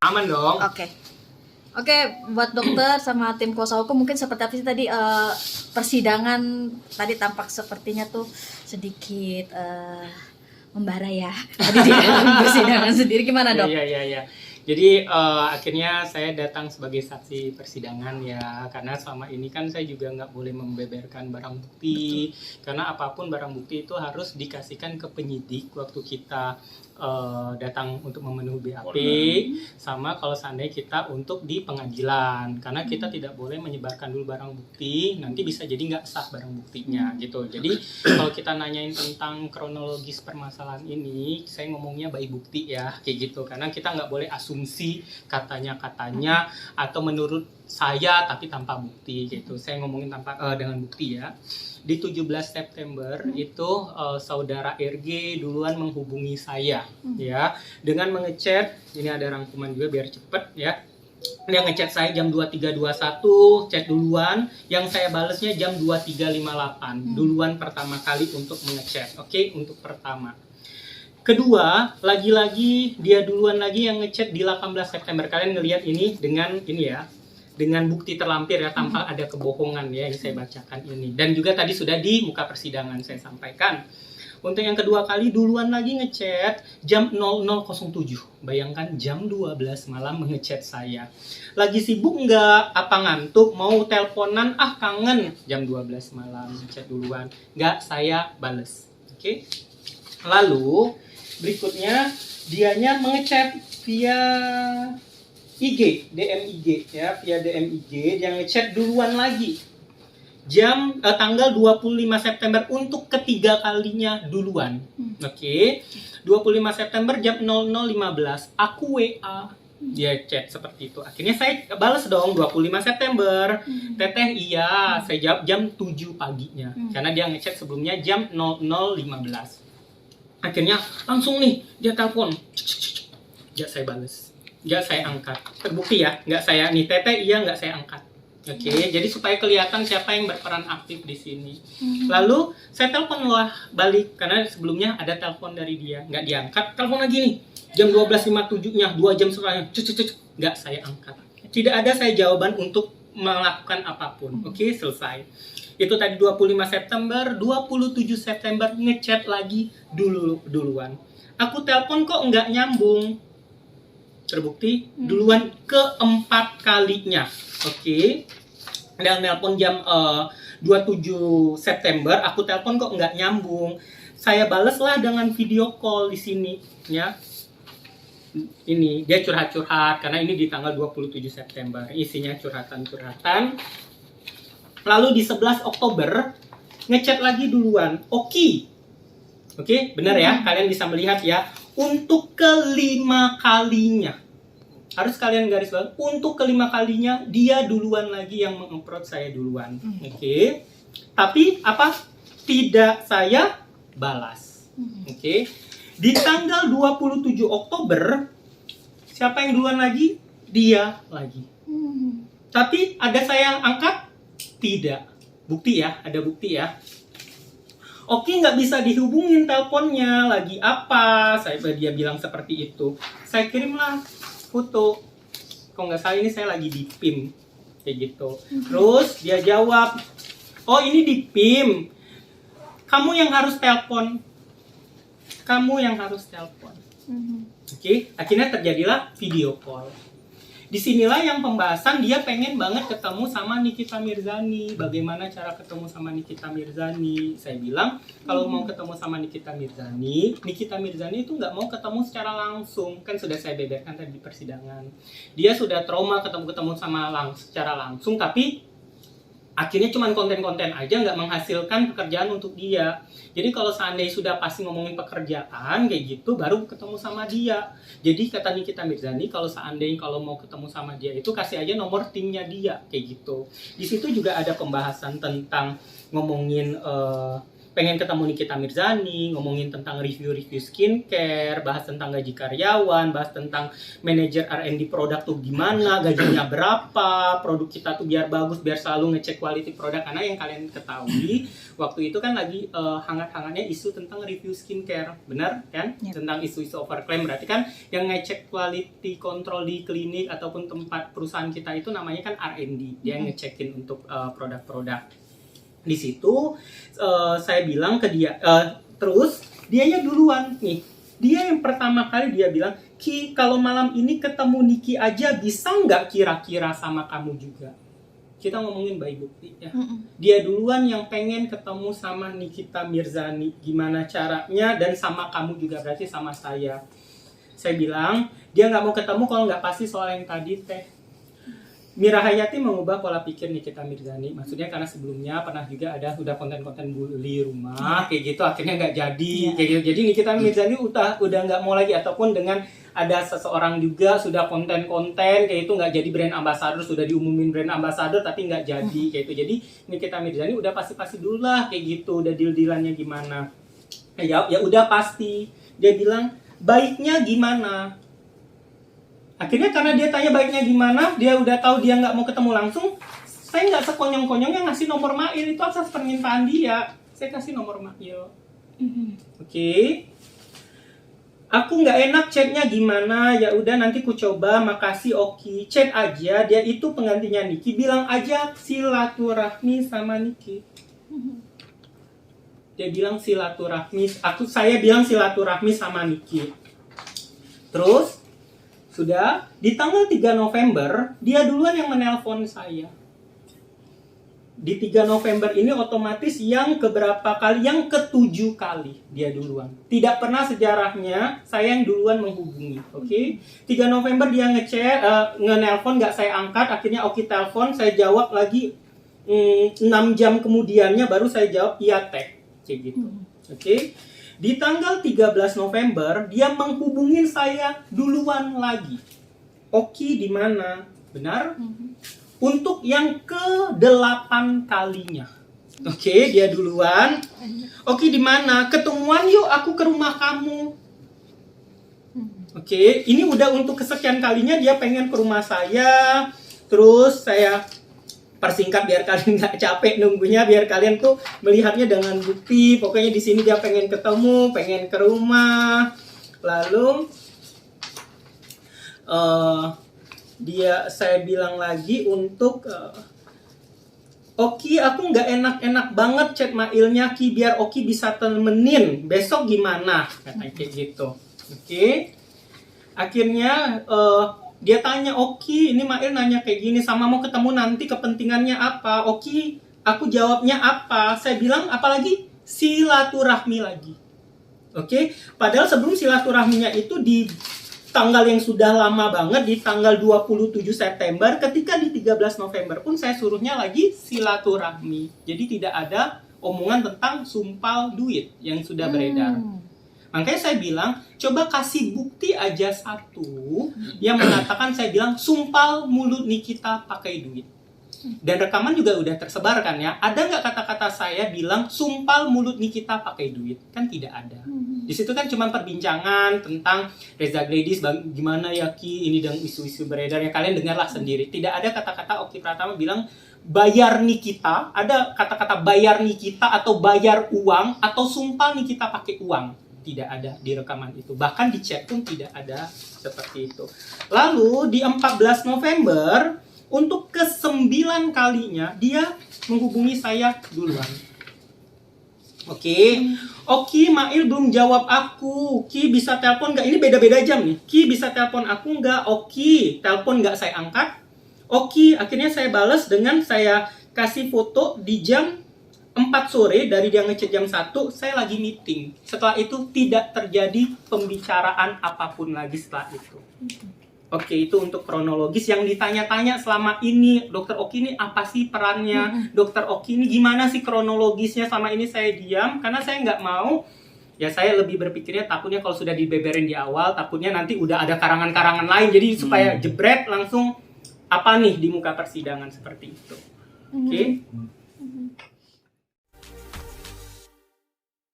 Aman dong. Oke. Oke, buat dokter sama tim kuasa hukum mungkin seperti apa sih tadi persidangan tadi tampak sepertinya tuh sedikit membara ya. Tadi di persidangan sendiri gimana, Dok? Iya. Jadi akhirnya saya datang sebagai saksi persidangan ya, karena selama ini kan saya juga nggak boleh membeberkan barang bukti. Betul. Karena apapun barang bukti itu harus dikasihkan ke penyidik waktu kita datang untuk memenuhi BAP, sama kalau seandainya kita untuk di pengadilan, karena kita tidak boleh menyebarkan dulu barang bukti, nanti bisa jadi nggak sah barang buktinya gitu. Jadi kalau kita nanyain tentang kronologis permasalahan ini, saya ngomongnya by bukti ya, kayak gitu, karena kita nggak boleh asumsi katanya atau menurut saya tapi tanpa bukti gitu. Saya ngomongin dengan bukti ya. Di 17 September itu saudara RG duluan menghubungi saya ya, dengan mengechat, ini ada rangkuman juga biar cepet ya. Dia ngechat saya jam 23.21, chat duluan, yang saya balesnya jam 23.58, duluan pertama kali untuk mengechat. Oke, untuk pertama. Kedua, lagi-lagi dia duluan lagi yang ngechat di 18 September. Kalian ngelihat ini dengan ini ya, dengan bukti terlampir ya, tanpa ada kebohongan ya, yang saya bacakan ini. Dan juga tadi sudah di muka persidangan saya sampaikan. Untuk yang kedua kali duluan lagi ngechat jam 00.07. Bayangkan jam 12 malam mengechat saya. Lagi sibuk nggak? Apa ngantuk? Mau teleponan? Ah kangen. Jam 12 malam ngechat duluan. Nggak saya bales. Oke. Lalu berikutnya dianya mengechat via IG, DM IG ya, via DM IG dia ngechat duluan lagi. Tanggal 25 September untuk ketiga kalinya duluan. Oke. 25 September jam 00.15 aku WA, dia chat seperti itu. Akhirnya saya balas dong 25 September. Teteh iya, saya jawab jam 7 paginya. Karena dia ngechat sebelumnya jam 00.15. Akhirnya langsung nih dia telepon. Nggak saya balas. Nggak saya angkat. Terbukti ya, nggak saya nih teteh iya nggak saya angkat. Oke, jadi supaya kelihatan siapa yang berperan aktif di sini. Lalu saya telepon lah balik karena sebelumnya ada telepon dari dia, nggak diangkat. Telepon lagi nih, jam 12.57-nya, 2 jam setelahnya, nggak saya angkat. Tidak ada saya jawaban untuk melakukan apapun. Oke, selesai. Itu tadi 25 September, 27 September ngechat lagi duluan. Aku telepon kok nggak nyambung. Terbukti duluan keempat kalinya. Oke. Dan nelpon jam 27 September, aku telepon kok nggak nyambung. Saya balas lah dengan video call di sini ya. Ini dia curhat-curhat karena ini di tanggal 27 September. Isinya curhatan-curhatan. Lalu di 11 Oktober ngechat lagi duluan. Oke, benar ya? Kalian bisa melihat ya. Untuk kelima kalinya, harus kalian garis bawah, untuk kelima kalinya dia duluan lagi yang meng-approach saya duluan. Oke. Tapi apa? Tidak saya balas. Oke. Di tanggal 27 Oktober siapa yang duluan lagi? Dia lagi. Tapi ada saya angkat? Tidak. Bukti ya, ada bukti ya. Oke, nggak bisa dihubungin teleponnya, lagi apa? Dia bilang seperti itu. Saya kirimlah foto. Kalau nggak salah ini saya lagi di PIM, kayak gitu. Terus dia jawab, oh ini di PIM. Kamu yang harus telepon. Oke, akhirnya terjadilah video call. Disinilah yang pembahasan dia pengen banget ketemu sama Nikita Mirzani. Bagaimana cara ketemu sama Nikita Mirzani? Saya bilang kalau mau ketemu sama Nikita Mirzani itu nggak mau ketemu secara langsung. Kan sudah saya beberkan tadi di persidangan. Dia sudah trauma ketemu secara langsung, tapi akhirnya cuma konten-konten aja, nggak menghasilkan pekerjaan untuk dia. Jadi kalau seandainya sudah pasti ngomongin pekerjaan kayak gitu, baru ketemu sama dia. Jadi kata Nikita Mirzani, kalau mau ketemu sama dia itu kasih aja nomor timnya dia, kayak gitu. Di situ juga ada pembahasan tentang ngomongin pengen ketemu Nikita Mirzani, ngomongin tentang review-review skincare, bahas tentang gaji karyawan, bahas tentang manajer R&D produk tuh gimana, gajinya berapa, produk kita tuh biar bagus, biar selalu ngecek quality produk. Karena yang kalian ketahui, waktu itu kan lagi hangat-hangatnya isu tentang review skincare, benar kan? Ya. Tentang isu-isu overclaim, berarti kan yang ngecek quality control di klinik ataupun tempat perusahaan kita itu namanya kan R&D, dia ngecekin untuk produk-produk. Di situ saya bilang ke dia, terus dianya duluan nih, dia yang pertama kali dia bilang, Ki, kalau malam ini ketemu Niki aja bisa nggak kira-kira sama kamu juga? Kita ngomongin by bukti ya. Dia duluan yang pengen ketemu sama Nikita Mirzani, gimana caranya, dan sama kamu juga, berarti sama saya. Saya bilang, dia nggak mau ketemu kalau nggak pasti soal yang tadi teh. Mira Hayati mengubah pola pikir Nikita Mirzani, maksudnya karena sebelumnya pernah juga ada udah konten-konten bully rumah kayak gitu, akhirnya nggak jadi kayak gitu. Jadi Nikita Mirzani udah nggak mau lagi, ataupun dengan ada seseorang juga sudah konten-konten kayak itu nggak jadi brand ambassador, sudah diumumin brand ambassador tapi nggak jadi kayak itu. Jadi Nikita Mirzani udah pasti dulu lah kayak gitu, udah deal-dealannya gimana. Ya udah pasti. Dia bilang baiknya gimana. Akhirnya karena dia tanya baiknya gimana, dia udah tahu dia nggak mau ketemu langsung, saya nggak sekonyong-konyongnya ngasih nomor Mail, itu atas permintaan dia. Saya kasih nomor Mail. Oke. Aku nggak enak chatnya gimana, ya udah nanti ku coba, makasih Oki. Chat aja, dia itu penggantinya Niki, bilang aja silaturahmi sama Niki. Dia bilang silaturahmi, saya bilang silaturahmi sama Niki. Terus sudah di tanggal 3 November dia duluan yang menelpon saya. Di 3 November ini otomatis yang keberapa kali, yang ke-7 kali dia duluan. Tidak pernah sejarahnya saya yang duluan menghubungi. Oke. 3 November dia ngechat, nge-nelpon, nggak saya angkat, akhirnya Oki telepon, saya jawab lagi 6 jam kemudiannya baru saya jawab iya teh. Kayak gitu. Oke. Di tanggal 13 November, dia menghubungin saya duluan lagi. Oki di mana? Benar? Untuk yang ke-8 kalinya. Oke, dia duluan. Oki di mana? Ketemuan yuk, aku ke rumah kamu. Oke, ini udah untuk kesekian kalinya dia pengen ke rumah saya. Terus saya persingkat biar kalian nggak capek nunggunya, biar kalian tuh melihatnya dengan bukti. Pokoknya di sini dia pengen ketemu, pengen ke rumah. Lalu saya bilang lagi untuk Oki, aku nggak enak-enak banget chat mailnya Ki, biar Oki bisa temenin. Besok gimana? Katanya kayak gitu. Oke. Akhirnya dia tanya, Oki, ini Mail nanya kayak gini, sama mau ketemu nanti kepentingannya apa? Oki, aku jawabnya apa? Saya bilang apalagi? Silaturahmi lagi. Oke, padahal sebelum silaturahminya itu di tanggal yang sudah lama banget, di tanggal 27 September, ketika di 13 November pun saya suruhnya lagi silaturahmi. Jadi tidak ada omongan tentang sumpal duit yang sudah beredar. Makanya saya bilang, coba kasih bukti aja satu yang mengatakan, saya bilang, sumpal mulut Nikita pakai duit. Dan rekaman juga udah tersebar kan ya. Ada nggak kata-kata saya bilang, sumpal mulut Nikita pakai duit? Kan tidak ada. Di situ kan cuma perbincangan tentang Reza Gladys, gimana ya Ki, ini dan isu-isu beredar. Ya kalian dengarlah sendiri. Tidak ada kata-kata Oki Pratama bilang, bayar Nikita. Ada kata-kata bayar Nikita atau bayar uang atau sumpal Nikita pakai uang. Tidak ada di rekaman itu. Bahkan di chat pun tidak ada seperti itu. Lalu di 14 November, untuk ke-9 kalinya, dia menghubungi saya duluan. Oke. Oki, Mail belum jawab aku. Ki bisa telepon nggak? Ini beda-beda jam nih. Ki bisa telepon aku nggak? Oki, telepon nggak saya angkat. Oki, akhirnya saya balas dengan saya kasih foto di jam 4 sore, dari dia ngechat jam 1, saya lagi meeting. Setelah itu tidak terjadi pembicaraan apapun lagi setelah itu. Oke, itu untuk kronologis yang ditanya-tanya selama ini. Dokter Oki ini apa sih perannya? Dokter Oki ini gimana sih kronologisnya? Selama ini saya diam karena saya nggak mau. Ya saya lebih berpikirnya takutnya kalau sudah dibeberin di awal, takutnya nanti udah ada karangan-karangan lain. Jadi supaya jebret langsung apa nih di muka persidangan seperti itu. Oke.